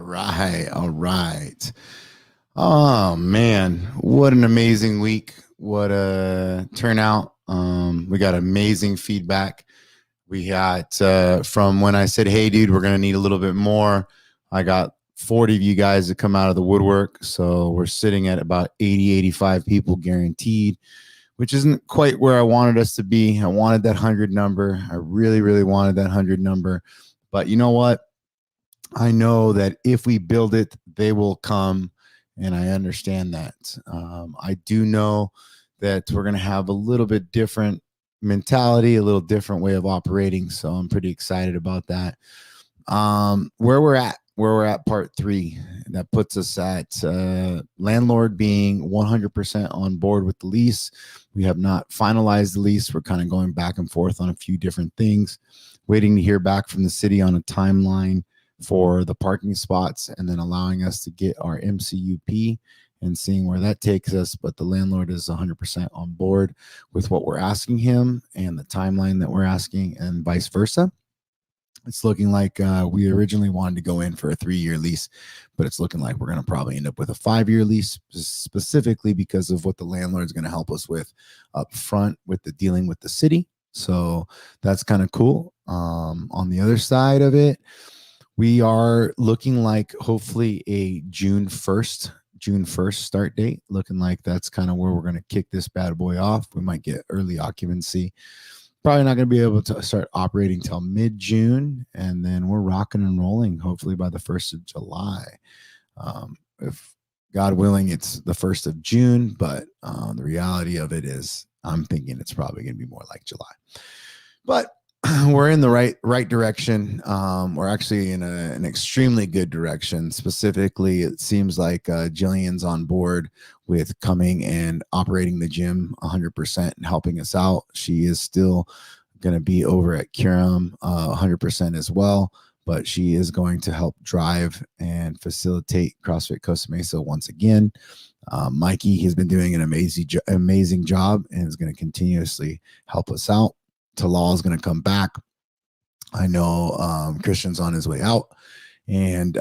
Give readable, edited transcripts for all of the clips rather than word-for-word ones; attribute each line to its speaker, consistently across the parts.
Speaker 1: right. All right. Oh man, what an amazing week. What a turnout. We got amazing feedback. We got from when I said, "Hey dude, we're going to need a little bit more." I got 40 of you guys to come out of the woodwork. So we're sitting at about 80, 85 people guaranteed, which isn't quite where I wanted us to be. I wanted that 100 number. I really, really wanted that 100 number. But you know what? I know that if we build it, they will come. And I understand that. I do know that we're going to have a little bit different mentality, a little different way of operating. So I'm pretty excited about that. Where we're at part 3, that puts us at landlord being 100% on board with the lease. We have not finalized the lease. We're kind of going back and forth on a few different things, waiting to hear back from the city on a timeline for the parking spots, and then allowing us to get our MCUP and seeing where that takes us. But the landlord is 100% on board with what we're asking him and the timeline that we're asking, and vice versa. It's looking like we originally wanted to go in for a 3-year lease, but it's looking like we're going to probably end up with a 5-year lease, specifically because of what the landlord is going to help us with up front with the dealing with the city. So that's kind of cool. On the other side of it, we are looking like hopefully a June 1st start date, looking like that's kind of where we're going to kick this bad boy off. We might get early occupancy. Probably not going to be able to start operating till mid-June, and then we're rocking and rolling hopefully by the 1st of July. If God willing, it's the 1st of June, but the reality of it is I'm thinking it's probably going to be more like July. But we're in the right direction. We're actually in an extremely good direction. Specifically, it seems like Jillian's on board with coming and operating the gym 100% and helping us out. She is still going to be over at Curum 100% as well, but she is going to help drive and facilitate CrossFit Costa Mesa once again. Mikey has been doing an amazing job and is going to continuously help us out. Talal is going to come back. I know Christian's on his way out, and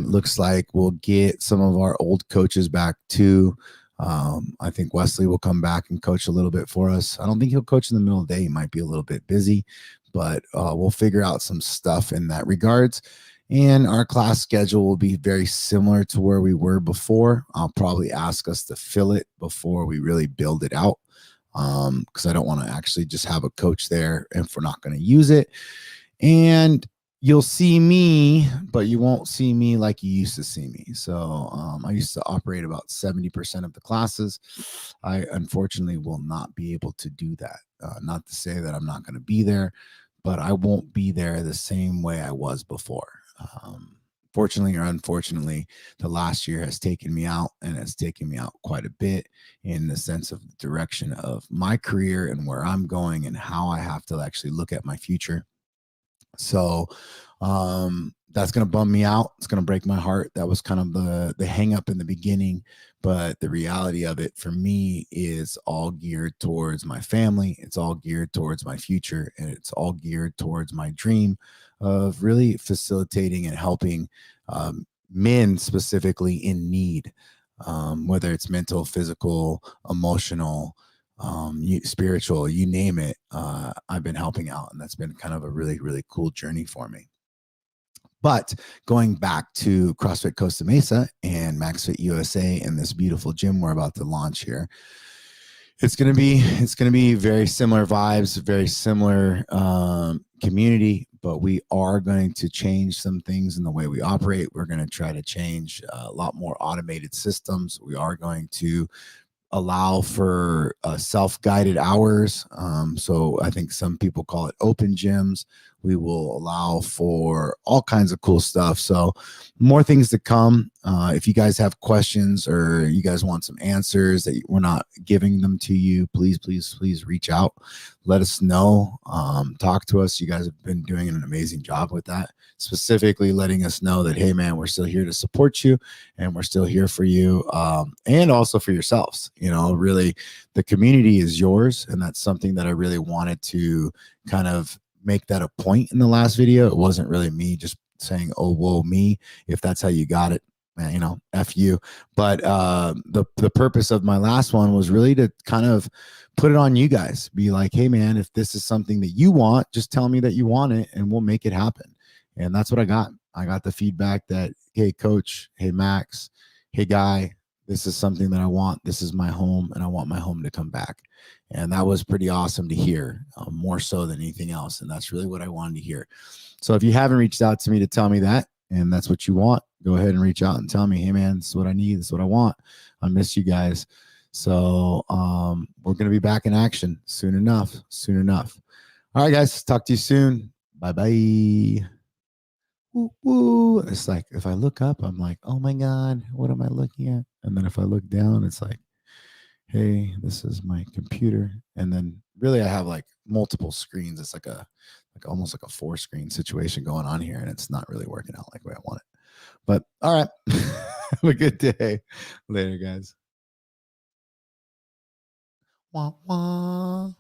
Speaker 1: looks like we'll get some of our old coaches back too. I think Wesley will come back and coach a little bit for us. I don't think he'll coach in the middle of the day. He might be a little bit busy, but we'll figure out some stuff in that regards. And our class schedule will be very similar to where we were before. I'll probably ask us to fill it before we really build it out, because I don't want to actually just have a coach there if we're not going to use it. And you'll see me, but you won't see me like you used to see me. So I used to operate about 70% of the classes. I unfortunately will not be able to do that. Not to say that I'm not going to be there, but I won't be there the same way I was before. Fortunately or unfortunately, the last year has taken me out, and it's taken me out quite a bit in the sense of the direction of my career and where I'm going and how I have to actually look at my future. So that's going to bum me out. It's going to break my heart. That was kind of the hang up in the beginning, but the reality of it for me is all geared towards my family. It's all geared towards my future, and it's all geared towards my dream of really facilitating and helping men specifically in need, whether it's mental, physical, emotional, spiritual, you name it. I've been helping out, and that's been kind of a really, really cool journey for me. But going back to CrossFit Costa Mesa and MaxFit USA and this beautiful gym we're about to launch here, it's going to be very similar vibes, very similar community, but we are going to change some things in the way we operate. We're going to try to change a lot more automated systems. We are going to allow for self-guided hours. So I think some people call it open gyms. We will allow for all kinds of cool stuff. So more things to come. If you guys have questions or you guys want some answers that we're not giving them to you, please, please, please reach out. Let us know. Talk to us. You guys have been doing an amazing job with that, specifically letting us know that, hey, man, we're still here to support you, and we're still here for you, and also for yourselves. You know, really, the community is yours, and that's something that I really wanted to kind of make that a point in the last video. It wasn't really me just saying, oh, whoa, me. If that's how you got it, man, you know, F you. But the purpose of my last one was really to kind of put it on you guys. Be like, hey, man, if this is something that you want, just tell me that you want it and we'll make it happen. And that's what I got. I got the feedback that, hey, coach, hey, Max, hey, guy, this is something that I want. This is my home, and I want my home to come back. And that was pretty awesome to hear, more so than anything else. And that's really what I wanted to hear. So if you haven't reached out to me to tell me that, and that's what you want, go ahead and reach out and tell me, hey, man, this is what I need. This is what I want. I miss you guys. So we're going to be back in action soon enough. Soon enough. All right, guys. Talk to you soon. Bye-bye. Woo, woo. It's like if I look up, I'm like, oh my God, what am I looking at? And then if I look down, it's like, hey, this is my computer. And then really I have like multiple screens. It's like almost like a 4-screen situation going on here, and it's not really working out like the way I want it. But all right. Have a good day. Later, guys. Wah, wah.